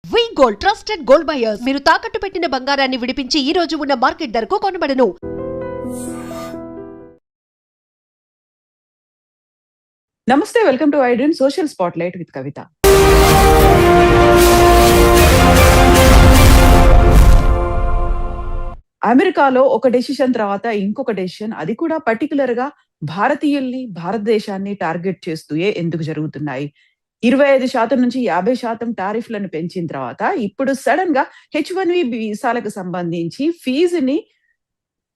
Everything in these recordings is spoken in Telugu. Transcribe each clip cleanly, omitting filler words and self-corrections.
వి గోల్డ్ ట్రస్టెడ్ గోల్డ్ బయర్స్ మీరు తాకట్టు పెట్టిన బంగారాన్ని విడిపించి ఈ రోజు ఉన్న మార్కెట్ ధరకు కొనబడను. నమస్తే, welcome to iDream social spotlight with Kavitha. అమెరికాలో ఒక డెసిషన్ తర్వాత ఇంకొక డెసిషన్, అది కూడా పర్టికులర్ గా భారతీయుల్ని, భారతదేశాన్ని టార్గెట్ చేస్తూ ఎందుకు జరుగుతున్నాయి? 25% నుంచి 50% టారిఫ్లను పెంచిన తర్వాత ఇప్పుడు సడన్ గా H1B వీసాలకు సంబంధించి ఫీజుని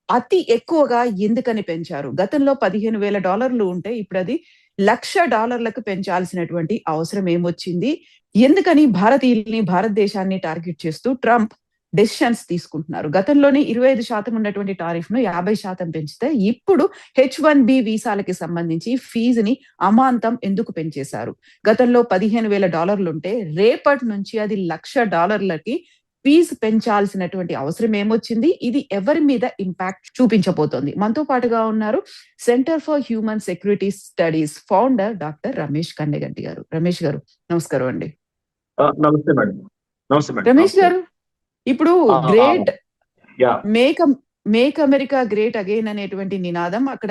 అతి ఎక్కువగా ఎందుకని పెంచారు? గతంలో $15,000 ఉంటే ఇప్పుడు అది $1,00,000 పెంచాల్సినటువంటి అవసరం ఏమొచ్చింది? ఎందుకని భారతీయుల్ని, భారతదేశాన్ని టార్గెట్ చేస్తూ ట్రంప్ డెసిషన్స్ తీసుకుంటున్నారు? గతంలోనే 25% ఉన్నటువంటి టారిఫ్ ను 50% పెంచితే ఇప్పుడు H1B వీసాలకి సంబంధించి ఫీజుని అమాంతం ఎందుకు పెంచేశారు? గతంలో $15,000 ఉంటే రేపటి నుంచి అది $1,00,000కి ఫీజు పెంచాల్సినటువంటి అవసరం ఏమొచ్చింది? ఇది ఎవరి మీద ఇంపాక్ట్ చూపించబోతోంది? మనతో పాటుగా ఉన్నారు centre for human security studies founder doctor Ramesh Kanneganti గారు. రమేష్ గారు, నమస్కారం అండి. నమస్తే మేడం. నమస్తే మేడం. రమేష్ గారు, ఇప్పుడు great yeah make America great again అనేటువంటి నినాదం అక్కడ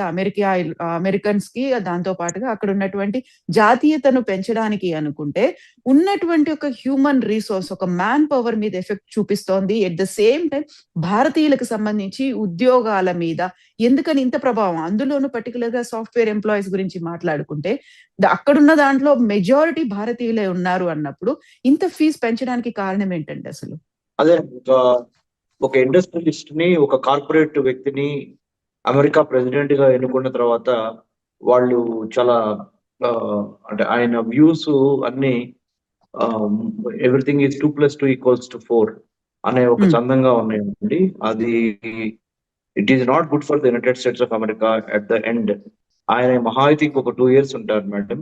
అమెరికన్స్ కి, దాంతో పాటుగా అక్కడ ఉన్నటువంటి జాతీయతను పెంచడానికి అనుకుంటే ఉన్నటువంటి ఒక హ్యూమన్ రిసోర్స్, ఒక మ్యాన్ పవర్ మీద ఎఫెక్ట్ చూపిస్తోంది. ఎట్ ద సేమ్ టైం భారతీయులకు సంబంధించి ఉద్యోగాల మీద ఎందుకని ఇంత ప్రభావం? అందులోనూ పర్టికులర్ గా సాఫ్ట్వేర్ ఎంప్లాయీస్ గురించి మాట్లాడుకుంటే అక్కడున్న దాంట్లో మెజారిటీ భారతీయులే ఉన్నారు అన్నప్పుడు ఇంత ఫీజు పెంచడానికి కారణం ఏంటండి అసలు? అదే ఒక ఇండస్ట్రియలిస్ట్ ని, ఒక కార్పొరేట్ వ్యక్తిని అమెరికా ప్రెసిడెంట్ గా ఎన్నుకున్న తర్వాత వాళ్ళు చాలా అంటే ఆయన వ్యూస్ అన్ని ఎవ్రీథింగ్ ఈజ్ 2+2=4 అనే ఒక చందంగా ఉన్నాయండి. అది it is not good for the United states of America at the end. ఆయన మహాయితీకి ఒక 2 years ఉంటారు madam.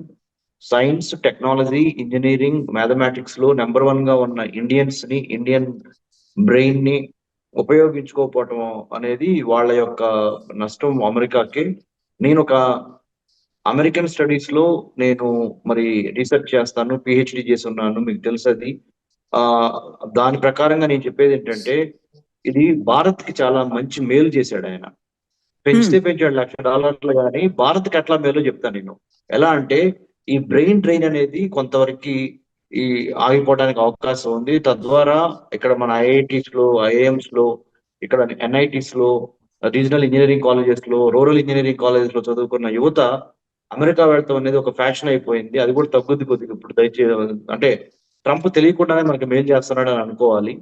Science, technology, engineering, mathematics లో నెంబర్ 1 గా ఉన్న ఇండియన్ బ్రెయిన్ ని ఉపయోగించుకోకపోవటం అనేది వాళ్ళ యొక్క నష్టం అమెరికాకి. నేను ఒక అమెరికన్ స్టడీస్ లో నేను మరి రీసెర్చ్ చేస్తాను, పిహెచ్డి చేసి ఉన్నాను, మీకు తెలుసు అది. దాని ప్రకారంగా నేను చెప్పేది ఏంటంటే, ఇది భారత్ కి చాలా మంచి మేలు చేశాడు ఆయన. పెంచితే పెంచాడు $1,00,000 కానీ భారత్కి ఎట్లా మేలో చెప్తాను నేను. ఎలా అంటే, ఈ బ్రెయిన్ డ్రైన్ అనేది కొంతవరకు ఈ ఆగిపోవడానికి అవకాశం ఉంది. తద్వారా ఇక్కడ మన ఐఐటీస్ లో, ఐఐఎంస్ లో, ఇక్కడ ఎన్ఐటీస్ లో, రీజనల్ ఇంజనీరింగ్ కాలేజెస్ లో, రూరల్ ఇంజనీరింగ్ కాలేజెస్ లో చదువుకున్న యువత అమెరికా వెళ్తాం అనేది ఒక ఫ్యాషన్ అయిపోయింది. అది కూడా తగ్గుద్ది కొద్దిగా ఇప్పుడు. దయచేసి అంటే ట్రంప్ తెలియకుండానే మనకి మేలు చేస్తున్నాడు అని అనుకోవాలి.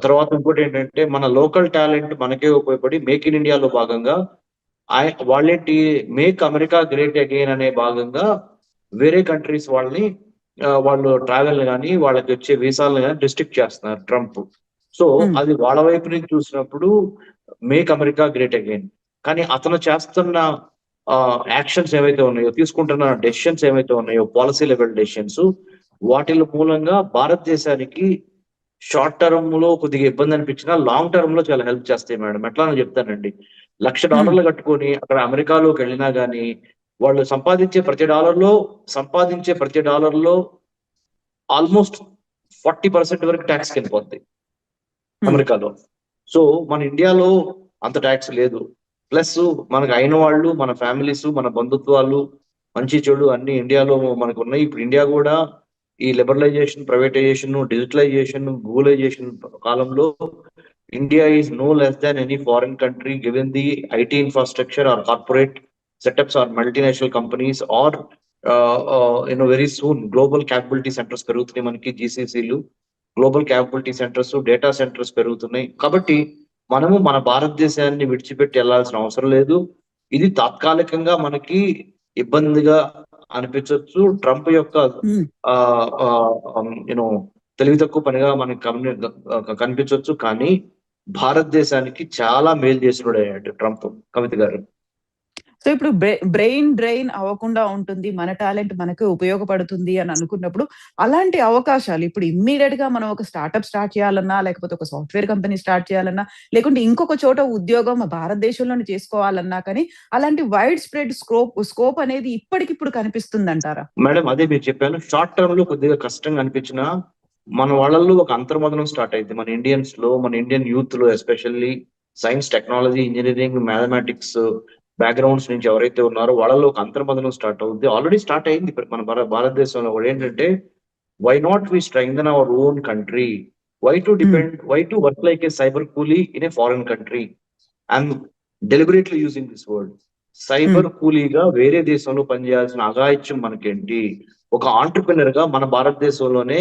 తర్వాత ఇంకోటి ఏంటంటే, మన లోకల్ టాలెంట్ మనకే ఉపయోగపడి మేక్ ఇన్ ఇండియాలో భాగంగా వాళ్ళేంటి, మేక్ అమెరికా గ్రేట్ అగైన్ అనే భాగంగా వేరే కంట్రీస్ వాళ్ళు ట్రావెల్ కానీ, వాళ్ళకి వచ్చే వీసాలను కానీ రిస్ట్రిక్ట్ చేస్తున్నారు ట్రంప్. సో అది వాళ్ళ వైపు నుంచి చూసినప్పుడు మేక్ అమెరికా గ్రేట్ అగైన్. కానీ అతను చేస్తున్న యాక్షన్స్ ఏవైతే ఉన్నాయో, తీసుకుంటున్న డెసిషన్స్ ఏవైతే ఉన్నాయో, పాలసీ లెవెల్ డెసిషన్స్, వాటి మూలంగా భారతదేశానికి షార్ట్ టర్మ్ లో కొద్దిగా ఇబ్బంది అనిపించినా లాంగ్ టర్మ్ లో చాలా హెల్ప్ చేస్తాయి మేడం. ఎట్లా అని చెప్తానండి, $1,00,000 కట్టుకొని అక్కడ అమెరికాలోకి వెళ్ళినా గానీ వాళ్ళు సంపాదించే ప్రతి డాలర్లో ఆల్మోస్ట్ 40% వరకు ట్యాక్స్ వెళ్ళిపోద్ది అమెరికాలో. సో మన ఇండియాలో అంత ట్యాక్స్ లేదు. ప్లస్ మనకు అయిన వాళ్ళు, మన ఫ్యామిలీస్, మన బంధుత్వాలు, మంచి చెడు అన్ని ఇండియాలో మనకు ఉన్నాయి. ఇప్పుడు ఇండియా కూడా ఈ లిబరలైజేషన్, ప్రైవేటైజేషన్, డిజిటలైజేషన్, గూగులైజేషన్ కాలంలో India is no less than any foreign country given the IT infrastructure or corporate setups or multinational companies or very soon global capability centres పెరుగుతున్నాయి. మనకి జీసీసీలు, global capability centres, data centres పెరుగుతున్నాయి. కాబట్టి మనము మన భారతదేశాన్ని విడిచిపెట్టి వెళ్లాల్సిన అవసరం లేదు. ఇది తాత్కాలికంగా మనకి ఇబ్బందిగా అనిపించవచ్చు, ట్రంప్ యొక్క తెలివి తక్కువ పనిగా మనకి కనిపించవచ్చు. కానీ భారతదేశానికి చాలా మేలు చేసినాడు ట్రంప్. కవిత గారు, సో ఇప్పుడు బ్రెయిన్ డ్రైన్ అవ్వకుండా ఉంటుంది, మన టాలెంట్ మనకు ఉపయోగపడుతుంది అని అనుకున్నప్పుడు అలాంటి అవకాశాలు ఇప్పుడు ఇమ్మీడియట్ గా మనం ఒక స్టార్ట్అప్ స్టార్ట్ చేయాలన్నా, లేకపోతే ఒక సాఫ్ట్వేర్ కంపెనీ స్టార్ట్ చేయాలన్నా, లేకుంటే ఇంకొక చోట ఉద్యోగం భారతదేశంలోనే చేసుకోవాలన్నా కానీ అలాంటి వైడ్ స్ప్రెడ్ స్కోప్ అనేది ఇప్పటికిప్పుడు కనిపిస్తుంది అంటారా? మేడం, అదే మీరు చెప్పాను. షార్ట్ టర్మ్ లో కొద్దిగా కష్టంగా అనిపించినా మన వాళ్ళల్లో ఒక అంతర్మదనం స్టార్ట్ అయింది, మన ఇండియన్స్ లో, మన ఇండియన్ యూత్ లో, especially science, technology, engineering, mathematics backgrounds నుంచి ఎవరైతే ఉన్నారో వాళ్ళలో ఒక అంతర్మదనం స్టార్ట్ అవుతుంది. ఆల్రెడీ స్టార్ట్ అయింది మన భారతదేశంలో కూడా. ఏంటంటే, why not we strengthen our own country? Why to work like a cyber coolie in a foreign country? I'm deliberately using this word. Cyber కూలీగా వేరే దేశంలో పనిచేయాల్సిన అఘాయిత్యం మనకేంటి? ఒక ఆంటర్ప్రినర్ గా మన భారతదేశంలోనే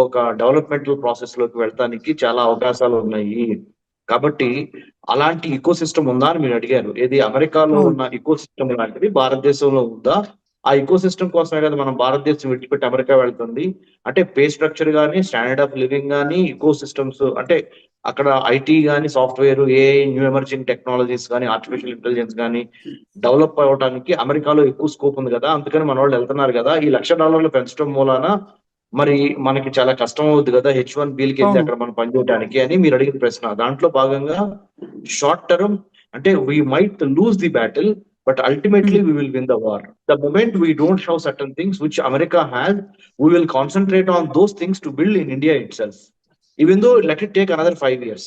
ఒక డెవలప్మెంటల్ ప్రాసెస్ లోకి వెళ్ళడానికి చాలా అవకాశాలు ఉన్నాయి. కాబట్టి అలాంటి ఈకో సిస్టమ్ ఉందా అని మీరు అడిగారు. ఏది అమెరికాలో ఉన్న ఈకో సిస్టమ్ లాంటిది భారతదేశంలో ఉందా? ఆ ఈకో సిస్టమ్ కోసమే కదా మనం భారతదేశం విడిచిపెట్టి అమెరికా వెళ్తుంది. అంటే పే స్ట్రక్చర్ కానీ, స్టాండర్డ్ ఆఫ్ లివింగ్ కానీ, ఈకో సిస్టమ్స్ అంటే అక్కడ ఐటీ కానీ, software, AI, new emerging technologies కానీ, ఆర్టిఫిషియల్ ఇంటెలిజెన్స్ కానీ డెవలప్ అవ్వడానికి అమెరికాలో ఎక్కువ స్కోప్ ఉంది కదా. అందుకని మన వాళ్ళు వెళ్తున్నారు కదా. ఈ $1,00,000 పెంచడం మూలాన మరి మనకి చాలా కష్టం అవుద్ది కదా H1Bకి వెళ్ళి అక్కడ మనం పనిచేయడానికి అని మీరు అడిగిన ప్రశ్న. దాంట్లో భాగంగా షార్ట్ టర్మ్ అంటే we might lose the battle, but ultimately we will win the war. The moment we don't have certain things which America has, we will concentrate on those things to build in India itself. Even though let it take another 5 years.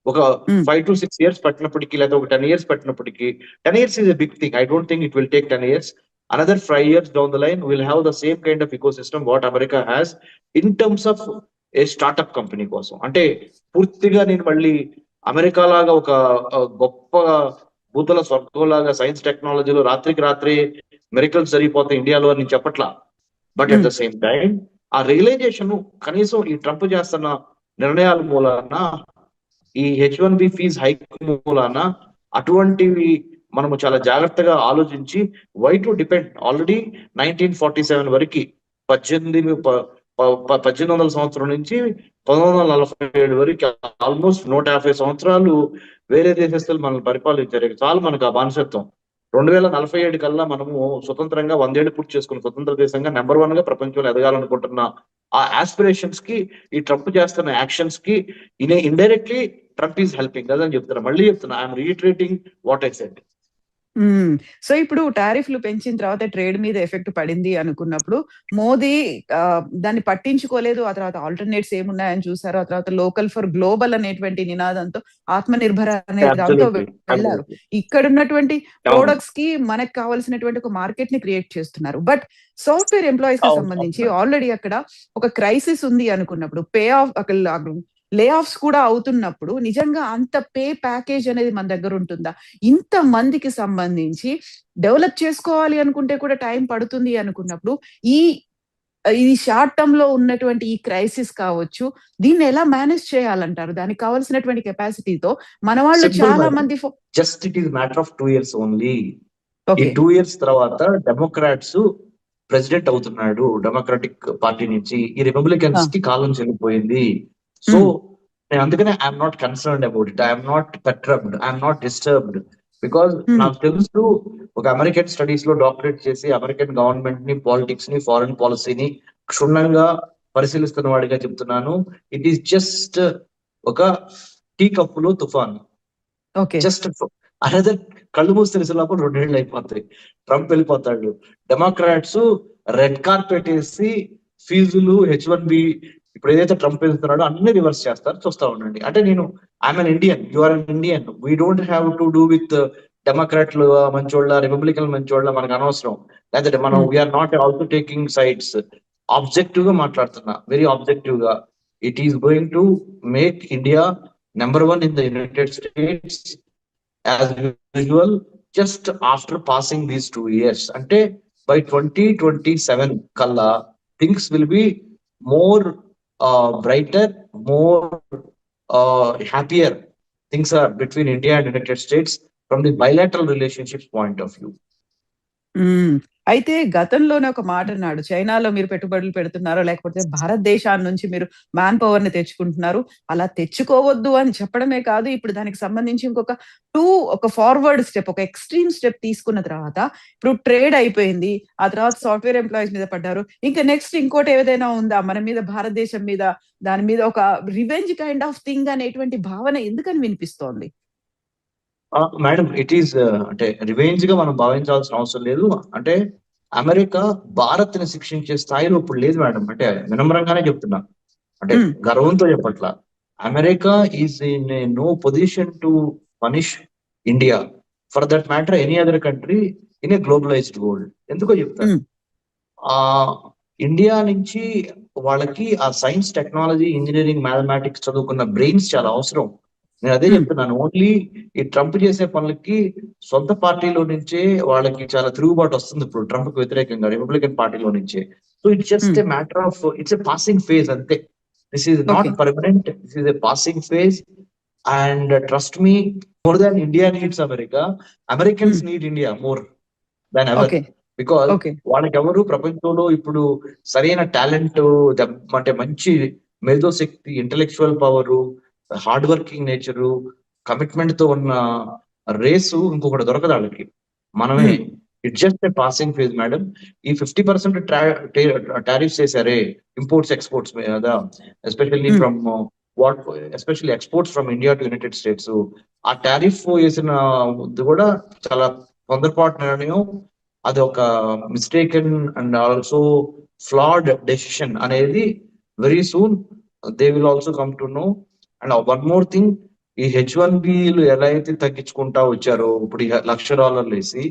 ఒక 5 to 6 years పట్టినప్పటికీ, లేదా ఒక 10 years పట్టినప్పటికీ, 10 years is a big thing. I don't think it will take 10 years. Another 5 years down the line, we'll have the same kind of ecosystem what America has in terms of a startup company కోసం. అంటే పూర్తిగా నేను మళ్ళీ అమెరికా లాగా ఒక గొప్ప భూతల స్వర్గంలాగా సైన్స్ టెక్నాలజీలో రాత్రికి రాత్రి మెరికల్స్ జరిగిపోతాయి ఇండియాలో అని చెప్పట్లా. But at the same time ఆ రియలైజేషన్ కనీసం ఈ ట్రంప్ చేస్తున్న నిర్ణయాల మూలాన, ఈ H1B ఫీజ్ హైక్ మూలాన అటువంటివి మనము చాలా జాగ్రత్తగా ఆలోచించి వై టు డిపెండ్. ఆల్రెడీ 1947 వరకు 1800 సంవత్సరం నుంచి 1947 వరకు ఆల్మోస్ట్ 150 సంవత్సరాలు వేరే దేశస్తులు మనల్ని పరిపాలించారు. చాలు మనకు ఆ బానిసత్వం. 2047 కల్లా మనము స్వతంత్రంగా 100 ఏళ్ళు పూర్తి చేసుకున్న స్వతంత్ర దేశంగా నెంబర్ 1 గా ప్రపంచంలో ఎదగాలనుకుంటున్న ఆ ఆస్పిరేషన్స్ కి ఈ ట్రంప్ చేస్తున్న యాక్షన్స్ కి ఇండైరెక్ట్లీ ట్రంప్ ఈజ్ హెల్పింగ్ అని చెప్తున్నా. మళ్ళీ చెప్తున్నా, I'm retreating what I said. So ఇప్పుడు టారిఫ్లు పెంచిన తర్వాత ట్రేడ్ మీద ఎఫెక్ట్ పడింది అనుకున్నప్పుడు మోదీ దాన్ని పట్టించుకోలేదు. ఆ తర్వాత ఆల్టర్నేట్స్ ఏమున్నాయని చూసారు. ఆ తర్వాత లోకల్ ఫర్ గ్లోబల్ అనేటువంటి నినాదంతో ఆత్మనిర్భర అనే దాంతో వెళ్ళారు. ఇక్కడ ఉన్నటువంటి ప్రొడక్ట్స్ కి మనకు కావాల్సినటువంటి ఒక మార్కెట్ ని క్రియేట్ చేస్తున్నారు. బట్ సాఫ్ట్వేర్ ఎంప్లాయీస్ కి సంబంధించి ఆల్రెడీ అక్కడ ఒక క్రైసిస్ ఉంది అనుకున్నప్పుడు, పే ఆఫ్ అక్కడ లే ఆఫ్స్ కూడా అవుతున్నప్పుడు నిజంగా అంత పే ప్యాకేజ్ అనేది మన దగ్గర ఉంటుందా? ఇంత మందికి సంబంధించి డెవలప్ చేసుకోవాలి అనుకుంటే కూడా టైం పడుతుంది అనుకున్నప్పుడు ఈ షార్ట్ టర్మ్ లో ఉన్నటువంటి ఈ క్రైసిస్ కావచ్చు, దీన్ని ఎలా మేనేజ్ చేయాలంటారు? దానికి కావాల్సినటువంటి కెపాసిటీతో మన వాళ్ళు చాలా మంది just it is matter of 2 years only. ఈ 2 years తర్వాత డెమోక్రాట్స్ ప్రెసిడెంట్ అవుతున్నాడు డెమోక్రాటిక్ పార్టీ నుంచి. ఈ రిపబ్లికన్స్ కి కాలం చెల్లిపోయింది. సో నేను అందుకనే I'm not concerned about it. I'm not perturbed, I'm not disturbed. Because నాకు తెలుసు, ఒక అమెరికన్ స్టడీస్ లో డాక్టరేట్ చేసి అమెరికన్ గవర్నమెంట్ ని, పాలిటిక్స్ ని, ఫారెన్ పాలసీని క్షుణ్ణంగా పరిశీలిస్తున్న వాడిగా చెప్తున్నాను. ఇట్ ఈస్ జస్ట్ ఒక టీ కప్పులో తుఫాన్. జస్ట్ అనదర్ కళ్ళు మూసి తెలిసేలోపు 2 ఏళ్ళు అయిపోతాయి. ట్రంప్ వెళ్ళిపోతాడు. డెమోక్రాట్స్ రెడ్ కార్పెట్ వేసి ఫీజులు, H1B ఇప్పుడు ఏదైతే ట్రంప్ వెళ్తున్నాడో అన్ని రివర్స్ చేస్తారు. చూస్తా ఉండండి. అంటే నేను I'm an Indian, you are an Indian. We don't have to do with డెమోక్రాట్లు మంచోళ్ళ, రిపబ్లికన్ మంచోళ్ళ మనకు అనవసరం. లేకపోతే మనం we're not also taking sides. Objective గా మాట్లాడుతున్నా, వెరీ ఆబ్జెక్టివ్ గా. It is going to make India number 1 in the United States as usual just after passing these 2 years. అంటే బై 2027 కల్లా things will be more brighter, more happier things are between India and United States from the bilateral relationships point of view. అయితే గతంలోనే ఒక మాట అన్నాడు, చైనాలో మీరు పెట్టుబడులు పెడుతున్నారో లేకపోతే భారతదేశాన్ని నుంచి మీరు మ్యాన్ పవర్ ని తెచ్చుకుంటున్నారు, అలా తెచ్చుకోవద్దు అని చెప్పడమే కాదు, ఇప్పుడు దానికి సంబంధించి ఒక ఫార్వర్డ్ స్టెప్, ఒక ఎక్స్ట్రీమ్ స్టెప్ తీసుకున్న తర్వాత ఇప్పుడు ట్రేడ్ అయిపోయింది. ఆ తర్వాత సాఫ్ట్వేర్ ఎంప్లాయీస్ మీద పడ్డారు. ఇంకా నెక్స్ట్ ఇంకోటి ఏదైనా ఉందా మన మీద, భారతదేశం మీద, దాని మీద ఒక రివెంజ్ కైండ్ ఆఫ్ థింగ్ అనేటువంటి భావన ఎందుకని వినిపిస్తోంది? మేడం, ఇట్ ఈస్ అంటే రివెంజ్ గా మనం భావించాల్సిన అవసరం లేదు. అంటే అమెరికా భారత్ ని శిక్షించే స్థాయిలో ఇప్పుడు లేదు మేడం. అంటే వినమ్రంగానే చెప్తున్నా, అంటే Hmm. గర్వంతో చెప్పట్లా. America is in no position to punish India, for that matter any other country in a globalized world. ఎందుకో చెప్తాను. Hmm. ఆ ఇండియా నుంచి వాళ్ళకి ఆ సైన్స్, టెక్నాలజీ, ఇంజనీరింగ్, మ్యాథమెటిక్స్ చదువుకున్న బ్రెయిన్స్ చాలా అవసరం. నేను అదే Hmm. చెప్తున్నాను. ఓన్లీ ఈ ట్రంప్ చేసే పనులకి సొంత పార్టీలో నుంచే వాళ్ళకి చాలా తిరుగుబాటు వస్తుంది ఇప్పుడు ట్రంప్ కి వ్యతిరేకంగా, రిపబ్లికన్ పార్టీలో నుంచే. So it's just Hmm. A matter of, it's a passing phase అంతే. This is not Okay. Permanent, this is a passing phase. And trust me, more than India needs America, Americans Hmm. Need India more than ever. Okay. Because Okay. వాళ్ళకెవరు ప్రపంచంలో ఇప్పుడు సరైన టాలెంట్, అంటే మంచి మేధోశక్తి, intellectual power, hard working nature, commitment తో ఉన్న రేసు ఇంకొకటి దొరకదు వాళ్ళకి. మనమే. Hmm. It's just a passing phase madam. ఈ 50% టారిఫ్స్ వేసారే ఇంపోర్ట్స్ ఎక్స్పోర్ట్స్ మీద, especially Hmm. From what especially exports from India to United States. ఆ టారిఫ్ వేసిన కూడా చాలా తొందరపాటు నిర్ణయం. అది ఒక mistaken and also flawed decision అనేది very soon they will also come to know. And one more thing, ఈ H1Bలు ఎలా అయితే తగ్గించుకుంటా వచ్చారో ఇప్పుడు $1,00,000 వేసి,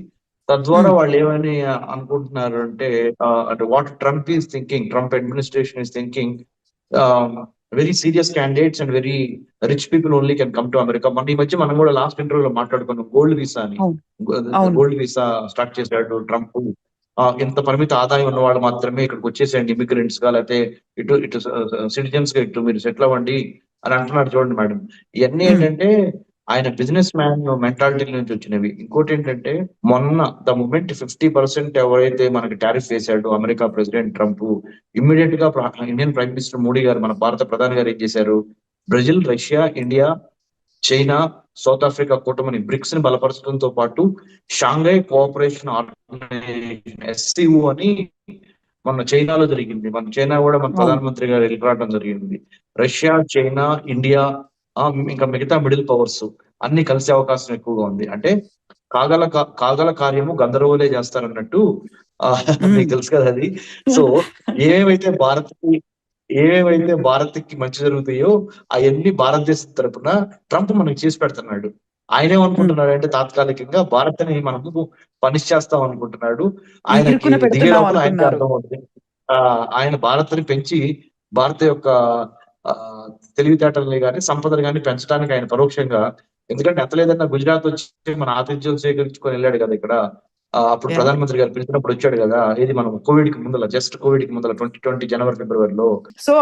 తద్వారా Hmm. వాళ్ళు ఏమని అనుకుంటున్నారు అంటే, అంటే what Trump is thinking, Trump administration is thinking, very serious candidates and very rich people only can come to America. మన ఈ మధ్య మనం కూడా లాస్ట్ ఇంటర్వ్యూలో మాట్లాడుకున్నాం గోల్డ్ వీసా అని. అవును. అవును. గోల్డ్ వీసా స్టార్ట్ చేశాడు ట్రంప్. ఇంత పరిమిత ఆదాయం ఉన్న వాళ్ళు మాత్రమే ఇక్కడికి వచ్చేసేయండి, ఇమిగ్రెంట్స్ గా, లేకపోతే ఇటు ఇటు సిటిజన్స్ గా ఇటు మీరు సెటిల్ అవ్వండి అని అంటున్నాడు. చూడండి మేడం, ఇవన్నీ Hmm. ఏంటంటే ఆయన బిజినెస్ మ్యాన్ మెంటాలిటీ నుంచి వచ్చినవి. ఇంకోటి ఏంటంటే, మొన్న ద మూమెంట్ 50% ఎవరైతే మనకి టారిఫ్ వేశాడో అమెరికా ప్రెసిడెంట్ ట్రంప్, ఇమ్మీడియట్ గా Indian prime minister Modi garu, మన భారత ప్రధాని గారు ఏం చేశారు, Brazil, Russia, India, China, South Africa కూటమిని బ్రిక్స్ ని బలపరచడంతో పాటు షాంఘై కోఆపరేషన్ ఆర్గనైజేషన్ SCO అని మన చైనాలో జరిగింది. మన చైనా కూడా మన అవును. ప్రధానమంత్రి గారు వెళ్ళి రావడం జరిగింది. రష్యా, చైనా, ఇండియా, ఇంకా మిగతా మిడిల్ పవర్స్ అన్ని కలిసే అవకాశం ఎక్కువగా ఉంది. అంటే కాగల కార్యము గంధర్వులే చేస్తారన్నట్టు. Hmm. మీకు తెలుసు కదా అది. సో ఏమేమైతే భారత్కి మంచి జరుగుతాయో అవన్నీ భారతదేశం తరపున ట్రంప్ మనకి చేసి పెడుతున్నాడు. ఆయన Hmm. ఏమనుకుంటున్నాడు అంటే, తాత్కాలికంగా భారత్ ని మనము పనిష్ చేస్తాం అనుకుంటున్నాడు. ఆయనకి ఇరుకున దిగే పెడుతున్నాం లోపల ఆయనకి అనుకున్నారు. అర్థం అవుతుంది. ఆయన భారత్ ని పెంచి, భారత యొక్క ఆ తెలివితేటల్ని కానీ సంపదను కానీ పెంచడానికి ఆయన పరోక్షంగా, ఎందుకంటే ఎంత లేదన్నా గుజరాత్ వచ్చి మన ఆతిథ్యం స్వీకరించుకొని వెళ్ళాడు కదా ఇక్కడ. అప్పుడు Yeah. ప్రధానమంత్రి గారు పిలిచినప్పుడు వచ్చాడు కదా. ఇది మనం కోవిడ్ కి ముందర, జస్ట్ కోవిడ్ కి ముందర 2020 జనవరి, ఫిబ్రవరిలో. సో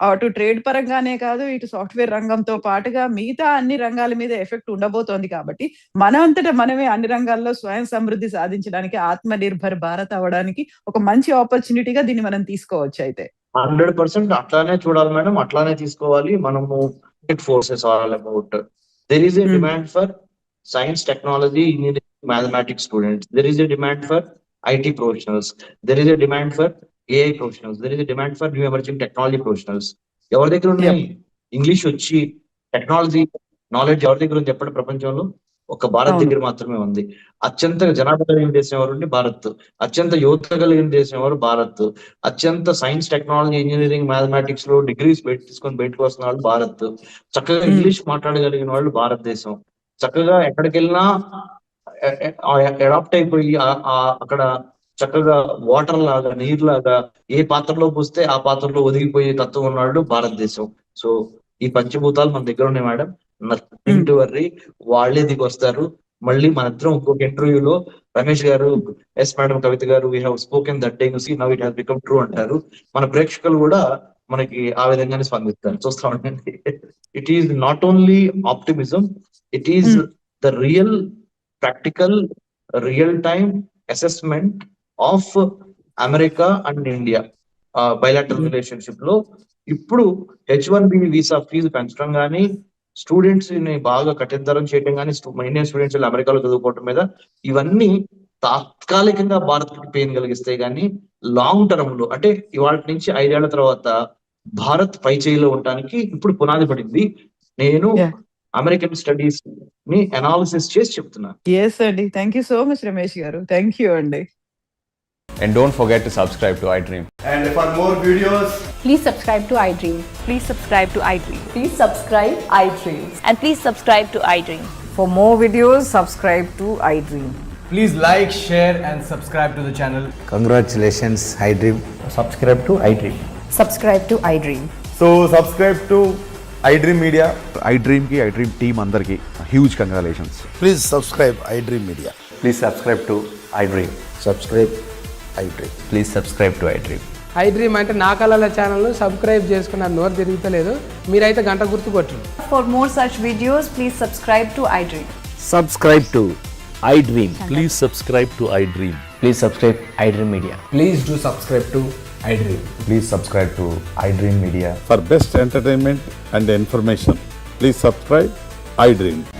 అటు ట్రేడ్ పరంగానే కాదు, ఇటు సాఫ్ట్‌వేర్ రంగంతో పాటుగా మిగతా అన్ని రంగాల మీద ఎఫెక్ట్ ఉండబోతోంది కాబట్టి, మనంతట మనమే అన్ని రంగాల్లో స్వయం సమృద్ధి సాధించడానికి, ఆత్మనిర్భర్ భారత్ అవ్వడానికి ఒక మంచి ఆపర్చునిటీగా దీన్ని మనం తీసుకోవచ్చు అయితే. 100% అట్లానే చూడాలి మేడం, అట్లానే తీసుకోవాలి మనము. Forces all about, there is a Hmm. Demand for science, technology, engineering, mathematics students. There is a demand for IT professionals. There is a demand for AI professionals. There is a demand for new emerging technology professionals. ఎవరి దగ్గర ఉన్నాయి ఇంగ్లీష్ వచ్చి టెక్నాలజీ నాలెడ్జ్, ఎవరి దగ్గర ఉంది చెప్పండి ప్రపంచంలో? ఒక భారత్ అవును. దగ్గర మాత్రమే ఉంది. అత్యంత జనాభా కలిగిన దేశం ఎవరు? భారత్. అత్యంత యువత కలిగిన దేశం ఎవరు? భారత్. అత్యంత సైన్స్, టెక్నాలజీ, ఇంజనీరింగ్, మ్యాథమెటిక్స్ లో డిగ్రీస్ తీసుకొని బయటకు వస్తున్న వాళ్ళు భారత్. చక్కగా Hmm. ఇంగ్లీష్ మాట్లాడగలిగిన వాళ్ళు భారతదేశం. చక్కగా ఎక్కడికి వెళ్ళినా అడాప్ట్ అయిపోయి అక్కడ చక్కగా వాటర్ లాగా, నీరు లాగా ఏ పాత్రలో పోస్తే ఆ పాత్రలో ఒదిగిపోయే తత్వం ఉన్నాడు భారతదేశం. సో ఈ పంచభూతాలు మన దగ్గర ఉన్నాయి మేడం. నథింగ్ టు వర్రీ, వాళ్ళే దిగి వస్తారు. మళ్ళీ మన ఇద్దరం ఇంకొక ఇంటర్వ్యూలో రమేష్ గారు, yes madam, Kavitha garu, we have spoken that day, you see now it has become true అంటారు. మన ప్రేక్షకులు కూడా మనకి ఆ విధంగానే స్పందిస్తారు. చూస్తా ఉండండి. It is not only optimism, it is the real practical real time assessment of America and India bilateral relationship లో. ఇప్పుడు H1B వీసా ఫీజు పెంచడం కానీ, స్టూడెంట్స్ ని బాగా కఠినతరం చేయడం కానీ, ఇండియన్ స్టూడెంట్స్ అమెరికాలో చదువుకోవటం మీద, ఇవన్నీ తాత్కాలికంగా భారత్ కి పెయిన్ కలిగిస్తాయి కానీ లాంగ్ టర్మ్ లో, అంటే ఇవాళ నుంచి 5 ఏళ్ల తర్వాత భారత్ పై చేయిలో ఉండడానికి ఇప్పుడు పునాది పడింది. నేను Yeah. అమెరికన్ స్టడీస్ ని అనాలిసిస్ చేసి చెప్తున్నాను. ఎస్ అండి. Thank you so much Ramesh గారు. థ్యాంక్ యూ అండి. And don't forget to subscribe to iDream. And for more videos, Please subscribe to iDream. Please subscribe to iDream. Please subscribe iDream. And please subscribe to iDream. For more videos, subscribe to iDream. please like, share and subscribe to the channel. Congratulations, iDream. Subscribe to iDream. Subscribe to iDream. So subscribe to iDream Media. iDream ki iDream team అందరికి huge congratulations. Please subscribe iDream Media. Please subscribe to iDream. Subscribe iDream. Please subscribe to iDream. iDream అంటే నా కళల ఛానల్ సబ్స్క్రైబ్ చేసుకున్నారు, నోరు తిరుగుతలేదు, మీరైతే గంట గుర్తు కొట్టండి. For more such videos, please subscribe to iDream. Subscribe to iDream. Please subscribe to iDream. Please subscribe iDream Media. Please do subscribe to iDream. Please subscribe to iDream Media. For best entertainment and information, please subscribe iDream.